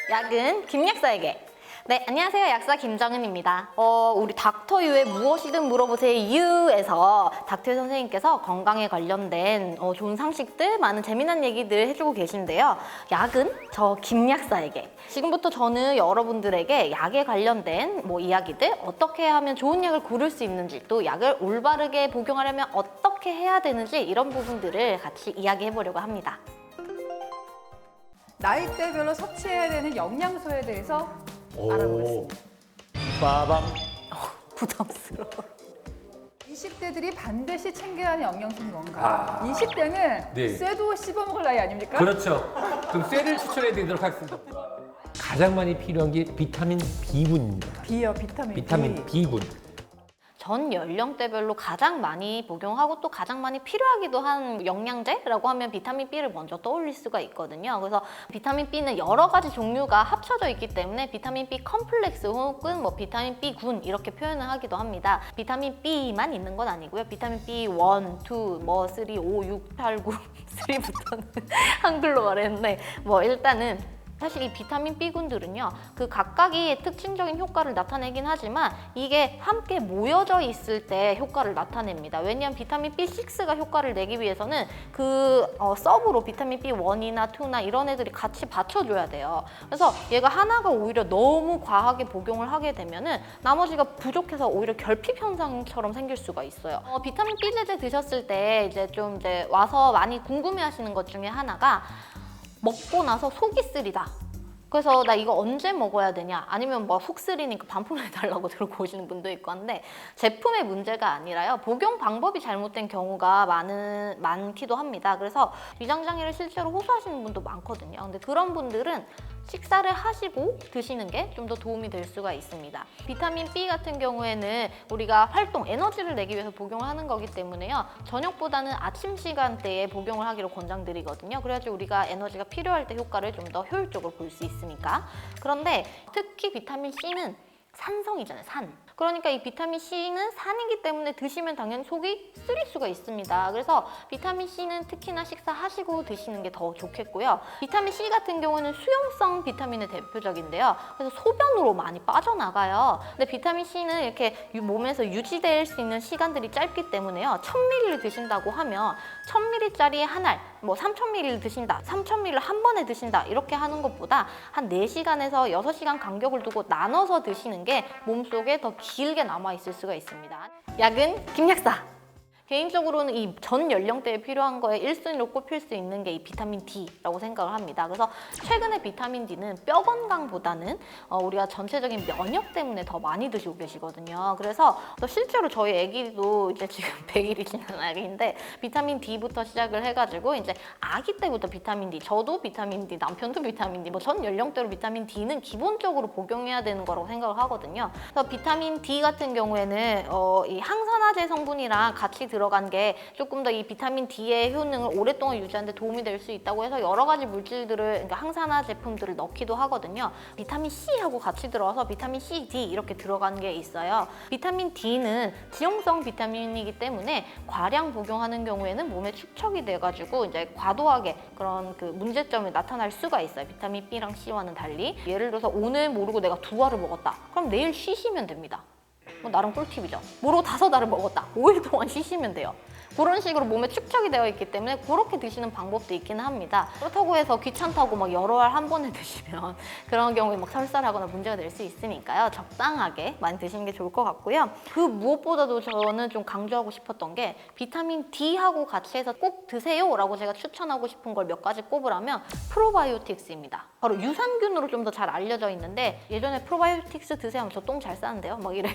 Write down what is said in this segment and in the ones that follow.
약은 김약사에게. 네, 안녕하세요. 약사 김정은입니다. 우리 닥터유의 무엇이든 물어보세요 유에서 닥터유 선생님께서 건강에 관련된 좋은 상식들, 많은 재미난 얘기들 해주고 계신데요. 약은 저 김약사에게. 지금부터 저는 여러분들에게 약에 관련된 이야기들, 어떻게 하면 좋은 약을 고를 수 있는지, 또 약을 올바르게 복용하려면 어떻게 해야 되는지 이런 부분들을 같이 이야기해 보려고 합니다. 나이대별로 섭취해야 되는 영양소에 대해서 알아보겠습니다. 빠밤. 부담스러워. 20대들이 반드시 챙겨야 하는 영양소는 뭔가? 20대는 네. 쇠도 씹어먹을 나이 아닙니까? 그렇죠. 그럼 쇠를 추천해 드리도록 하겠습니다. 가장 많이 필요한 게 비타민 B군입니다. B요, 비타민 B. 비타민 B군. 전 연령대별로 가장 많이 복용하고 또 가장 많이 필요하기도 한 영양제라고 하면 비타민 B를 먼저 떠올릴 수가 있거든요. 그래서 비타민 B는 여러 가지 종류가 합쳐져 있기 때문에 비타민 B 컴플렉스 혹은 비타민 B군 이렇게 표현을 하기도 합니다. 비타민 B만 있는 건 아니고요. 비타민 B 1, 2, 3, 5, 6, 8, 9, 3부터는 한글로 말했는데 일단은 사실 이 비타민 B군들은요, 그 각각의 특징적인 효과를 나타내긴 하지만 이게 함께 모여져 있을 때 효과를 나타냅니다. 왜냐하면 비타민 B6가 효과를 내기 위해서는 서브로 비타민 B1이나 2나 이런 애들이 같이 받쳐줘야 돼요. 그래서 얘가 하나가 오히려 너무 과하게 복용을 하게 되면은 나머지가 부족해서 오히려 결핍 현상처럼 생길 수가 있어요. 비타민 B 제제 드셨을 때 이제 와서 많이 궁금해하시는 것 중에 하나가 먹고 나서 속이 쓰리다. 그래서 나 이거 언제 먹어야 되냐, 아니면 속 쓰리니까 반품해달라고 들고 오시는 분도 있고 한데, 제품의 문제가 아니라요, 복용 방법이 잘못된 경우가 많기도 합니다. 그래서 위장장애를 실제로 호소하시는 분도 많거든요. 근데 그런 분들은 식사를 하시고 드시는 게 좀 더 도움이 될 수가 있습니다. 비타민 B 같은 경우에는 우리가 에너지를 내기 위해서 복용을 하는 거기 때문에요, 저녁보다는 아침 시간대에 복용을 하기로 권장드리거든요. 그래야지 우리가 에너지가 필요할 때 효과를 좀 더 효율적으로 볼 수 있으니까. 그런데 특히 비타민 C는 산성이잖아요, 산. 그러니까 이 비타민 C는 산이기 때문에 드시면 당연히 속이 쓰릴 수가 있습니다. 그래서 비타민 C는 특히나 식사하시고 드시는 게 더 좋겠고요. 비타민 C 같은 경우는 수용성 비타민의 대표적인데요. 그래서 소변으로 많이 빠져나가요. 근데 비타민 C는 이렇게 몸에서 유지될 수 있는 시간들이 짧기 때문에요. 1000ml를 드신다고 하면 1000ml짜리 한 알, 3000ml를 드신다, 3000ml를 한 번에 드신다 이렇게 하는 것보다 한 4시간에서 6시간 간격을 두고 나눠서 드시는 게 몸속에 더 길게 남아있을 수가 있습니다. 약은 김약사! 개인적으로는 이 전 연령대에 필요한 거에 1순위로 꼽힐 수 있는 게 이 비타민 D라고 생각을 합니다. 그래서 최근에 비타민 D는 뼈 건강보다는 우리가 전체적인 면역 때문에 더 많이 드시고 계시거든요. 그래서 실제로 저희 아기도 이제 지금 100일이 지난 아기인데 비타민 D부터 시작을 해가지고 이제 아기 때부터 비타민 D, 저도 비타민 D, 남편도 비타민 D, 전 연령대로 비타민 D는 기본적으로 복용해야 되는 거라고 생각을 하거든요. 그래서 비타민 D 같은 경우에는 이 항산화제 성분이랑 같이 들어간 게 조금 더 이 비타민 D의 효능을 오랫동안 유지하는 데 도움이 될 수 있다고 해서 여러 가지 물질들을, 그러니까 항산화 제품들을 넣기도 하거든요. 비타민 C하고 같이 들어와서 비타민 C, D 이렇게 들어간 게 있어요. 비타민 D는 지용성 비타민이기 때문에 과량 복용하는 경우에는 몸에 축적이 돼가지고 이제 과도하게 그런 문제점이 나타날 수가 있어요. 비타민 B랑 C와는 달리. 예를 들어서 오늘 모르고 내가 2알을 먹었다. 그럼 내일 쉬시면 됩니다. 나름 꿀팁이죠. 모르고 5알을 먹었다. 5일 동안 쉬시면 돼요. 그런 식으로 몸에 축적이 되어 있기 때문에 그렇게 드시는 방법도 있기는 합니다. 그렇다고 해서 귀찮다고 여러 알 한 번에 드시면 그런 경우에 설사하거나 문제가 될 수 있으니까요. 적당하게 많이 드시는 게 좋을 것 같고요. 그 무엇보다도 저는 좀 강조하고 싶었던 게 비타민 D하고 같이 해서 꼭 드세요 라고 제가 추천하고 싶은 걸 몇 가지 꼽으라면 프로바이오틱스입니다. 바로 유산균으로 좀 더 잘 알려져 있는데, 예전에 프로바이오틱스 드세요 하면 저 똥 잘 싸는데요? 이래요.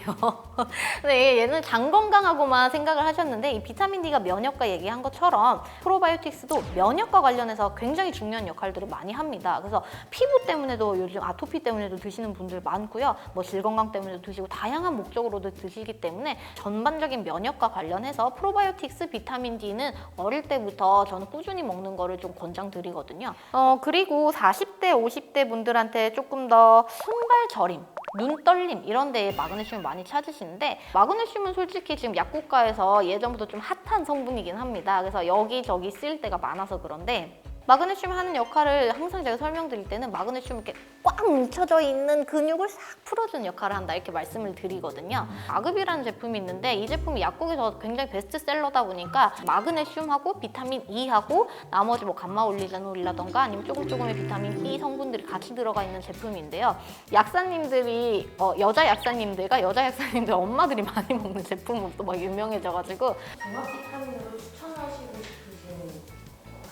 근데 얘는 장 건강하고만 생각을 하셨는데, 이 비타민 D가 면역과 얘기한 것처럼 프로바이오틱스도 면역과 관련해서 굉장히 중요한 역할들을 많이 합니다. 그래서 피부 때문에도, 요즘 아토피 때문에도 드시는 분들 많고요. 질 건강 때문에도 드시고 다양한 목적으로도 드시기 때문에 전반적인 면역과 관련해서 프로바이오틱스 비타민 D는 어릴 때부터 저는 꾸준히 먹는 거를 좀 권장드리거든요. 그리고 40대, 50대 분들한테 조금 더 손발 저림, 눈 떨림 이런 데에 마그네슘을 많이 찾으시는데, 마그네슘은 솔직히 지금 약국가에서 예전부터 좀 핫한 성분이긴 합니다. 그래서 여기저기 쓰일 때가 많아서 그런데 마그네슘이 하는 역할을 항상 제가 설명드릴 때는 마그네슘 이렇게 꽉 뭉쳐져 있는 근육을 싹 풀어주는 역할을 한다 이렇게 말씀을 드리거든요. 아급이라는 제품이 있는데 이 제품이 약국에서 굉장히 베스트셀러다 보니까 마그네슘하고 비타민 E하고 나머지 뭐 감마올리자놀이라던가 아니면 조금의 비타민 B 성분들이 같이 들어가 있는 제품인데요. 약사님들이 여자 약사님들 엄마들이 많이 먹는 제품으로 또 막 유명해져가지고 종합 비타민으로 추천하시고 싶으신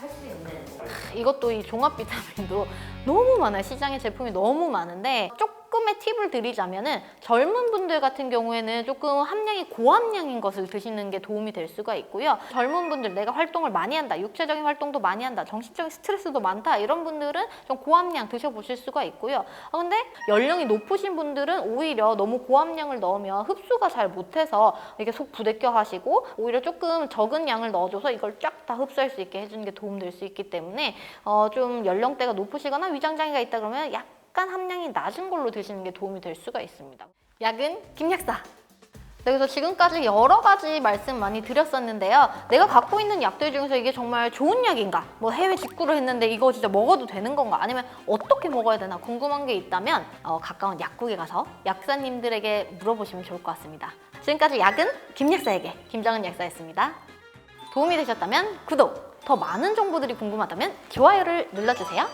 할 수 있는 이것도 이 종합 비타민도 너무 많아요. 시장에 제품이 너무 많은데 조금의 팁을 드리자면은 젊은 분들 같은 경우에는 조금 함량이 고함량인 것을 드시는 게 도움이 될 수가 있고요. 젊은 분들 내가 활동을 많이 한다, 육체적인 활동도 많이 한다, 정신적인 스트레스도 많다 이런 분들은 좀 고함량 드셔보실 수가 있고요. 근데 연령이 높으신 분들은 오히려 너무 고함량을 넣으면 흡수가 잘 못해서 이게 속 부대껴 하시고 오히려 조금 적은 양을 넣어줘서 이걸 쫙 다 흡수할 수 있게 해주는 게 도움될 수 있기 때문에 좀 연령대가 높으시거나 위장장애가 있다 그러면 약간 함량이 낮은 걸로 드시는 게 도움이 될 수가 있습니다. 약은 김약사. 그래서 지금까지 여러 가지 말씀 많이 드렸었는데요. 내가 갖고 있는 약들 중에서 이게 정말 좋은 약인가? 뭐 해외 직구를 했는데 이거 진짜 먹어도 되는 건가? 아니면 어떻게 먹어야 되나 궁금한 게 있다면 가까운 약국에 가서 약사님들에게 물어보시면 좋을 것 같습니다. 지금까지 약은 김약사에게 김정은 약사였습니다. 도움이 되셨다면 구독! 더 많은 정보들이 궁금하다면 좋아요를 눌러주세요.